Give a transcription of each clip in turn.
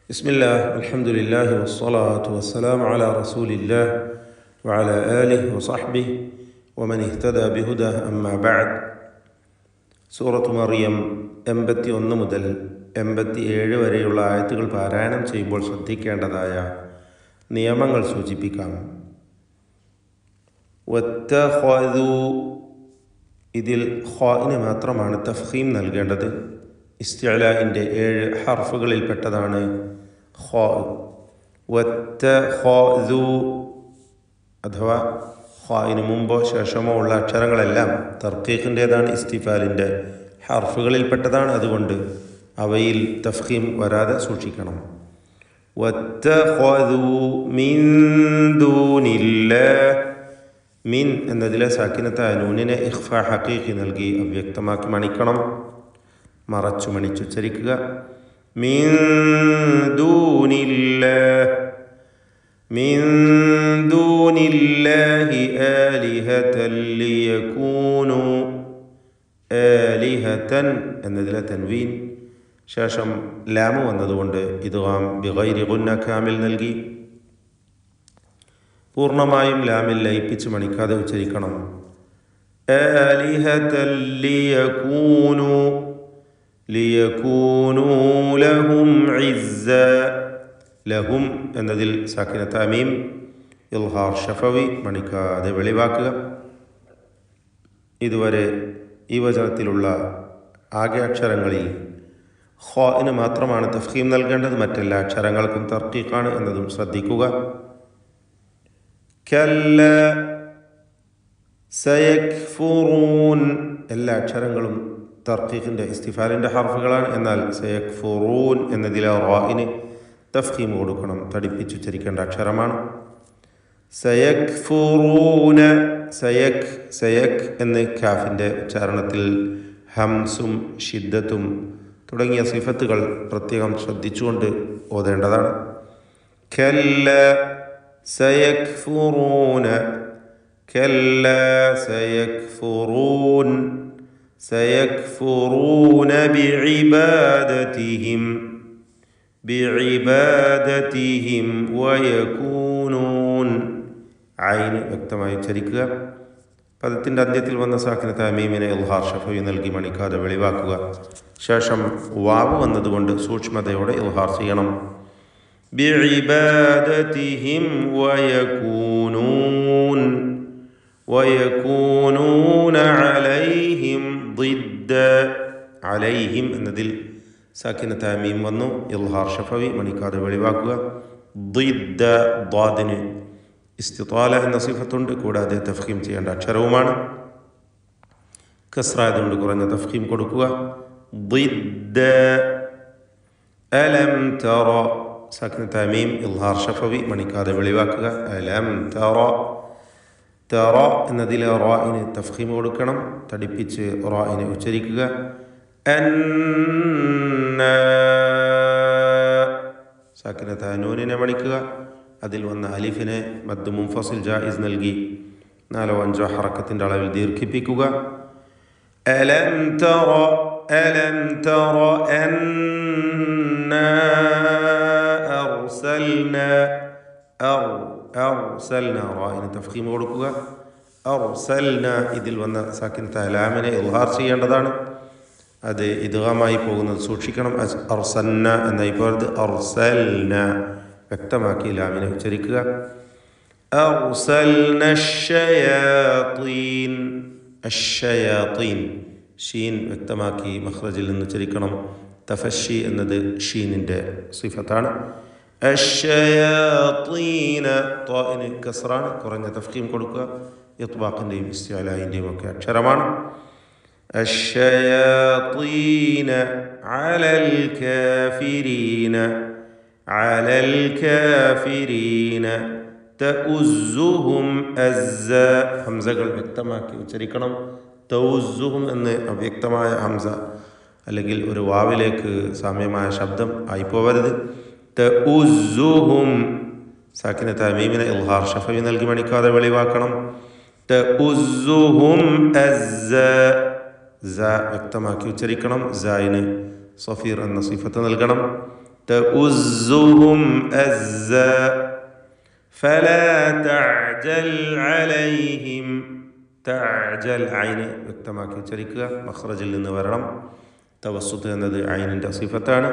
ബിസ്മില്ലാഹ് അൽഹംദുലില്ലാഹി വസ്സലാത്തു വസ്സലാമു അലാ റസൂലില്ലാഹ് വഅലാ ആലിഹി വസഹ്ബിഹി വമൻ ഇഹ്തദാ ബിഹുദാഹ് അമ്മാ ബഅദ്. സൂറത്ത് മറിയം 81 മുതൽ 87 വരെയുള്ള ആയത്തുകൾ പാരായണം ചെയ്യുമ്പോൾ ശ്രദ്ധിക്കേണ്ടതായ നിയമങ്ങൾ സൂചിപ്പിക്കാം. വത്തഖദൂ, ഇതിൽ ഖാഇന് മാത്രമാണ് തഫ്ഖീം നൽകേണ്ടത്. ഇസ്തിഅലാഇൻ്റെ 7 ഹർഫുകളിൽപ്പെട്ടതാണ് ഖാ. വത്തഖദൂ അഥവാ ഖാഇന് മുമ്പോ ശേഷമോ ഉള്ള അക്ഷരങ്ങളെല്ലാം തർക്കീഖിൻ്റേതാണ്, ഇസ്തിഫാലിൻ്റെ ഹർഫുകളിൽപ്പെട്ടതാണ്. അതുകൊണ്ട് അവയിൽ തഫ്ഖീം വരാതെ സൂക്ഷിക്കണം. വത്തഖദൂ മിൻ ദൂനില്ലാഹ്, മിൻ എന്നതിലെ സാക്കിനത്തായ നൂനിനെ ഇഖ്ഫാ ഹഖീഖി നൽകി അവ്യക്തമാക്കി മണിക്കണം, മറച്ചു മണിച്ചുച്ചരിക്കുക. മിൻ ദൂനില്ലാഹ്, മിൻ ദൂനില്ലാഹി ആലിഹതൻ ലിയകൂനു, ആലിഹതൻ എന്നതിലെ തൻവീൻ ശേഷം ലാമു വന്നതുകൊണ്ട് ഇദ്ഗാം ബിഗൈരി ഗുന്ന കാമിൽ നൽകി പൂർണ്ണമായും ലാമിൽ ലയിപ്പിച്ച് മണിക്കാതെ ഉച്ചരിക്കണം. ആലിഹതൻ ലിയകൂനു, ലിയകൂനു ലഹും ഇസ്സ, ലഹും എന്നതിൽ സാക്കിനത്ത മീം ഇൽഹാർ ഷഫവി മണിക്കാതെ വെളിവാക്കുക. ഇതുവരെ ഈ വചനത്തിലുള്ള ആകെ അക്ഷരങ്ങളിൽ ഖാഇന് മാത്രമാണ് തഫ്ഖീം നൽകേണ്ടത്, മറ്റെല്ലാ അക്ഷരങ്ങൾക്കും തർക്കീഖാണ് എന്നതും ശ്രദ്ധിക്കുക. കല്ല, സയക്ഫുറൂൻ, എല്ലാ അക്ഷരങ്ങളും തർക്കീഖിൻ്റെ ഇസ്തിഫാലിൻ്റെ ഹർഫുകളാണ്. എന്നാൽ സയക്ഫുറൂൻ എന്നതിലെ റാഇന് തഫ്ഖീം കൊടുക്കണം, തടിപ്പിച്ചുച്ചരിക്കേണ്ട അക്ഷരമാണ്. സയക്ഫുറൂന, സയക്, സയക് എന്ന് കാഫിൻ്റെ ഉച്ചാരണത്തിൽ ഹംസും ഷിദ്ദത്തും തുടങ്ങിയ സിഫത്തുകൾ പ്രത്യേകം ശ്രദ്ധിച്ചുകൊണ്ട് ഓതേണ്ടതാണ്. കല്ല സയക്ഫുറൂന, കല്ല സയക്ഫുറൂൻ, സയക്ഫുറൂന ബിഇബാദതിഹിം, ബിഇബാദതിഹിം വയകൂനൂൻ, ഐന് വ്യക്തമായി ഉച്ചരിക്കുക. പദത്തിൻ്റെ അന്ത്യത്തിൽ വന്ന സാക്കിനത്ത മീമിനെ ഇൽഹാർ ഷഫവി നൽകി മണിക്കാതെ വെളിവാക്കുക. ശേഷം വാവ് വന്നതുകൊണ്ട് സൂക്ഷ്മതയോടെ ഇൽഹാർ ചെയ്യണം. ബിഇബാദതിഹിം വയകൂനൂൻ, വയകൂനൂന അലൈഹിം ദിദ്ദ, അലൈഹിം എന്നതിൽ സാക്കിനത്ത മീം വന്നു, ഇൽഹാർ ഷഫവി മണിക്കാതെ വെളിവാക്കുക. ദിദ്ദ, ദ്വാദിന് ഇസ്തിത്വാല എന്ന സിഫത്തുണ്ട്, കൂടാതെ തഫ്ഖീം ചെയ്യേണ്ട അക്ഷരവുമാണ്. കസ്റായതുകൊണ്ട് കുറഞ്ഞ തഫ്ഖീം കൊടുക്കുക. ദിദ്ദ, അലം തറ, സാക്കിനത്ത മീം ഇൽഹാർ ഷഫവി മണിക്കാതെ വെളിവാക്കുക. അലം തറ, തറ എന്നതിലെ റാഇന് തഫ്ഖീം കൊടുക്കണം, തടിപ്പിച്ച് റാഇനെ ഉച്ചരിക്കുക. അന്ന, സാക്കിനത്ത നൂനിനെ മണിക്കുക. അതിൽ വന്ന അലിഫിനെ മദ് മുൻഫസിൽ ജായിസ് നൽകി 4-5 ഹറക്കത്തിൻ്റെ അളവിൽ ദീർഘിപ്പിക്കുക. അലം തറ, അലം തറ അന്നാ അർസൽനാ, അർസൽനാ റാഇന് തഫ്ഖീം കൊടുക്കുക. അർസൽനാ ഇതിൽ വന്ന സാക്കിനത്ത ലാമിനെ ഇൽഹാർ ചെയ്യേണ്ടതാണ്, അത് ഇദ്ഗാമായി പോകുന്നത് സൂക്ഷിക്കണം. അർസൽന എന്നായി പോയത് അർസൽന, വ്യക്തമാക്കി ലാമിനെ ഉച്ചരിക്കുക. അർസൽന അശ്ശയാത്തീൻ, അശ്ശയാത്തീൻ ഷീൻ വ്യക്തമാക്കി മഖ്റജിൽ നിന്ന് ഉച്ചരിക്കണം. തഫശി എന്നത് ഷീനിൻ്റെ സിഫത്താണ്. അശ്ശയാത്തീന, ത്വാഇന് കസ്റാണ്, കുറഞ്ഞ തഫ്ഖീം കൊടുക്കുക. ഇത്ബാഖിൻ്റെയും ഇസ്തിഅലാഇൻ്റെയും ഒക്കെ അക്ഷരമാണ്. അശ്ശയാത്തീന അലൽ കാഫിരീന, അലൽ കാഫിരീന തഉസ്സുഹും അസ്സ, ഹംസകൾ വ്യക്തമാക്കി ഉച്ചരിക്കണം. തഉസ്സുഹും എന്ന് അവ്യക്തമായ ഹംസ അല്ലെങ്കിൽ ഒരു വാവിലേക്ക് സാമ്യമായ ശബ്ദം ആയിപ്പോവരുത്. തഉസ്സുഹും, സാക്കിനത്ത മീമിനെ ഇൽഹാർ ഷഫവി നൽകി മണിക്കാതെ വെളിവാക്കണം. തഉസ്സുഹും അസ്സ, വ്യക്തമാക്കി ഉച്ചരിക്കണം. സായിന് സഫീർ എന്ന സിഫത്ത് നൽകണം. تؤزهم أزا فلا تعجل عليهم تعجل عين വ്യക്തമാക്കി ഉച്ചരിക്കുക മഖ്റജിൽ നിന്ന് വരണം തവസ്സുത്ത് എന്നത് ഐനിൻ്റെ സിഫത്താണ്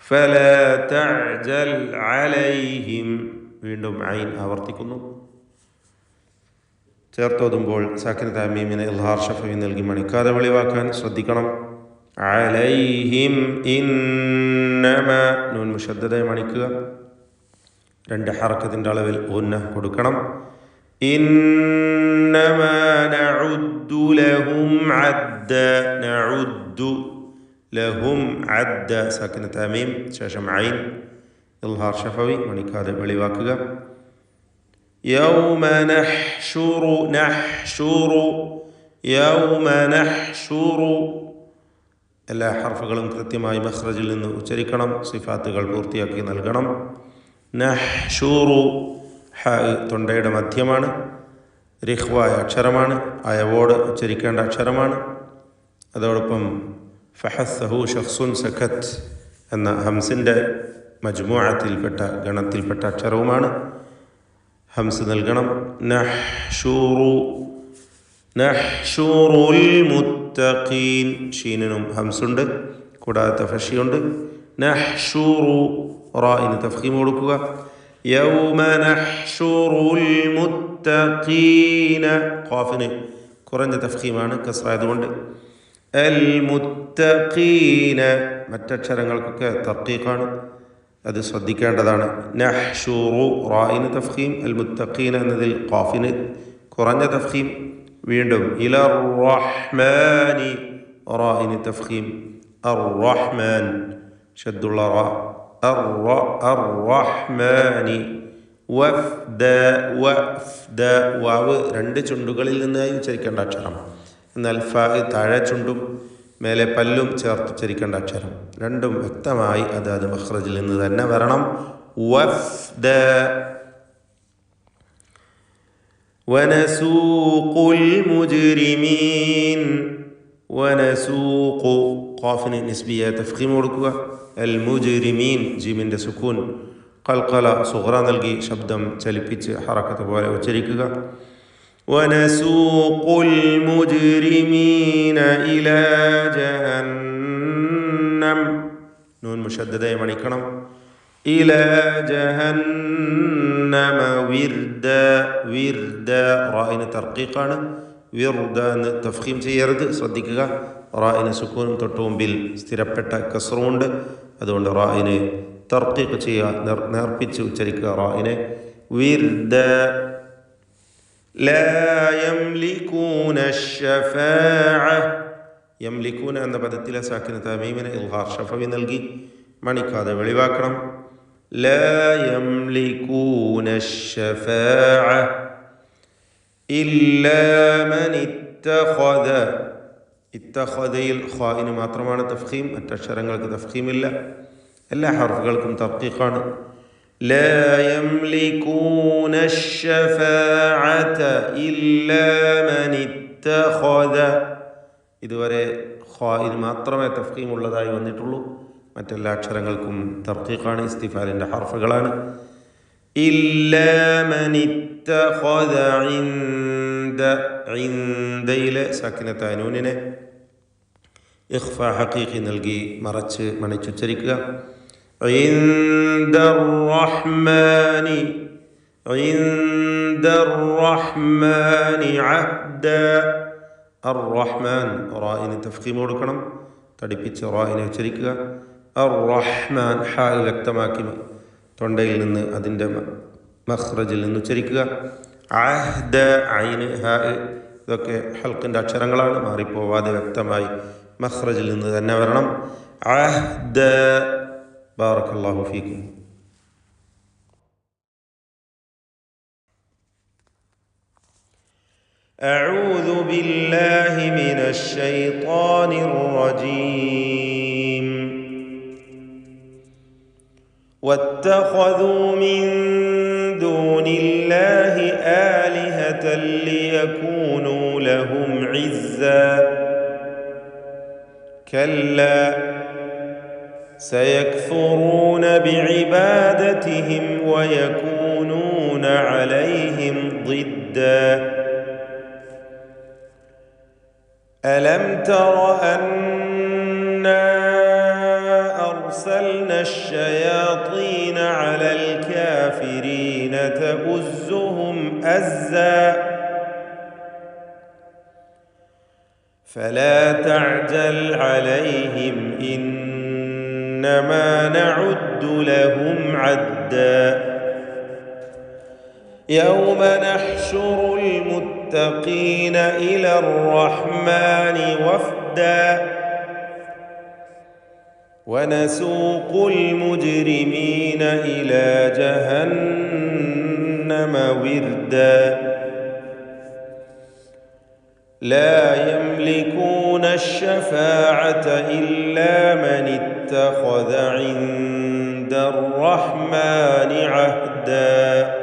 فلا تعجل عليهم വീണ്ടും ഐൻ ആവർത്തിക്കുന്നു ചേർത്തോതുമ്പോൾ സാക്കിനത്തായ മീമിനെ ഇൽഹാർ ഷഫവി നൽകി മണിക്കാതെ വെളിവാക്കാൻ ശ്രദ്ധിക്കണം അലൈഹിം ഇന്നമ നൂൻ മുശദ്ദദയെ മണിക്കുക 2 ഹറക്കത്തിൻ്റെ അളവിൽ ഉന്ന കൊടുക്കണം ഇന്നമ നഉദ്ദു ലഹും അദ്ദ നഉദ്ദു ലഹും അദ്ദ സാക്കിനത്തായ മീം ശേഷം ഐൻ ഇൽഹാർ ഷഫവി മണിക്കാതെ വെളിവാക്കുക يوم نحشر يوم نحشر എല്ലാ ഹർഫുകളും കൃത്യമായി മഖ്റജിൽ നിന്ന് ഉച്ചരിക്കണം സിഫാത്തുകൾ പൂർത്തിയാക്കി നൽകണം നഹ്ഷുറു ഹ തൊണ്ടയുടെ മധ്യമാണ് റിഖ്വായ അക്ഷരമാണ് അയവോട് ഉച്ചരിക്കേണ്ട അക്ഷരമാണ് അതോടൊപ്പം ഫഹസ്സഹു ഷഖ്സുൻ സഖത്ത് എന്ന ഹംസിൻ്റെ മജ്മൂഅത്തിൽപ്പെട്ട ഗണത്തിൽപ്പെട്ട അക്ഷരവുമാണ് ഹംസ് നൽകണം നഹ്ഷുറുൽ മുത്തഖീൻ ഷീനിനും ഹംസുണ്ട് കൂടാതെ തഫഷിയുണ്ട് നഹ്ഷുറു റാഇന് തഫ്ഖീം കൊടുക്കുക യൗമ നഹ്ഷുറുൽ മുത്തഖീന ഖാഫിന് കുറഞ്ഞ തഫ്ഖീമാണ് കസ്റായതുകൊണ്ട് അൽ മുത്തഖീന മറ്റക്ഷരങ്ങൾക്കൊക്കെ തർക്കീഖാണ് അത് ശ്രദ്ധിക്കേണ്ടതാണ് നഹ്ഷുറു റായിന് തഫ്ഖീം അൽ മുത്തഖീന എന്നതിൽ ഖാഫിന് കുറഞ്ഞ തഫ്ഖീം വീണ്ടും ഇലർ റഹ്മാനി റായിന് തഫ്ഖീം അർ റഹ്മാൻ ഷദ്ദുള്ള റാ അർ റഹ്മാനി വഫ്ദ വഫ്ദ വാവ് 2 ചുണ്ടുകളിൽ നിന്നായി ഉച്ചരിക്കേണ്ട അക്ഷരം എന്നാൽ ഫ താഴെ ചുണ്ടും മേലെ പല്ലും ചേർത്ത് ഉച്ചരിക്കേണ്ട അക്ഷരം രണ്ടും വ്യക്തമായി അതാത് മഖ്റജിൽ നിന്ന് തന്നെ വരണം വഫ്ദ വനസൂഖുൽ മുജ്രിമീൻ വനസൂഖു ഖാഫിന് നിസ്ബിയ തഫ്ഖീം കൊടുക്കുക അൽ മുജ്രിമീൻ ജീമിൻ്റെ സുക്കൂൻ ഖൽഖല സുഗ്റ നൽകി ശബ്ദം ചലിപ്പിച്ച് ഹറക്കത്ത് പോലെ ഉച്ചരിക്കുക ونسوق المجرمين إلى جهنم نون مشددة معنيكم إلى جهنم وردا رائن ترقيقا وردا تفخيم سيرد صدقك رائن سكون تطوم بالستربت كسروند അതുകൊണ്ട് റായിനെ തർക്കീഖ് ചെയ്യുക നേർപ്പിച്ച് ഉച്ചരിക്കുക റായിനെ വിർദ لا يملكون الشفاعة يملكون എന്ന പദത്തിലെ സാക്കിനത മീമിനെ ഇൽഹാർ ഷഫവി നൽകി മണിക്കാതെ വെളിവാക്കണം لا يملكون الشفاعة إلا من اتخذ ഇത്തഖദയിൽ ഖായിന് മാത്രമാണ് തഫ്ഖീം മറ്റക്ഷരങ്ങൾക്ക് തഫ്ഖീം ഇല്ല എല്ലാ ഹർഫുകൾക്കും തർക്കീഖാണ് لا يملكون الشفاعة إلا من اتخذ ഇതുവരെ ഖായിന് മാത്രമേ തഫ്ഖീം ഉള്ളതായി വന്നിട്ടുള്ളൂ മറ്റെല്ലാ അക്ഷരങ്ങൾക്കും തർക്കീഖാണ് ഇസ്തിഫാലിൻ്റെ ഹർഫുകളാണ് إلا من اتخذ ഇൻദയിലെ സാക്കിനത്ത നൂനിനെ ഇഖ്ഫ ഹഖീഖി നൽകി മറച്ച് മണിച്ചുച്ചരിക്കുക عند الرحمن عهدا الرحمن റായിന് തഫ്ഖീം കൊടുക്കണം തടിപ്പിച്ച് റായിനെ ഉച്ചരിക്കുക الرحمن ഹാ വ്യക്തമാക്കി തൊണ്ടയിൽ നിന്ന് അതിൻ്റെ മഖ്റജിൽ നിന്ന് ഉച്ചരിക്കുക അഹ്ദ ഐന് ഹാ ഇതൊക്കെ ഹൽക്കിൻ്റെ അക്ഷരങ്ങളാണ് മാറിപ്പോവാതെ വ്യക്തമായി മഖ്റജിൽ നിന്ന് തന്നെ വരണം അഹ്ദ ബാറക്കല്ലാഹു ഫീക്കും أعوذ بالله من الشيطان الرجيم واتخذوا من دون الله آلهة ليكونوا لهم عزا كلا سيكفرون بعبادتهم ويكونون عليهم ضدا ألم تر أنا أرسلنا الشياطين على الكافرين تؤزهم أزا فلا تعجل عليهم إنما نعد لهم عدا يوم نحشر المتقين إلى الرحمن وفدا ونسوق المجرمين إلى جهنم وردا لا يملكون الشفاعة إلا من اتخذ عند الرحمن عهدا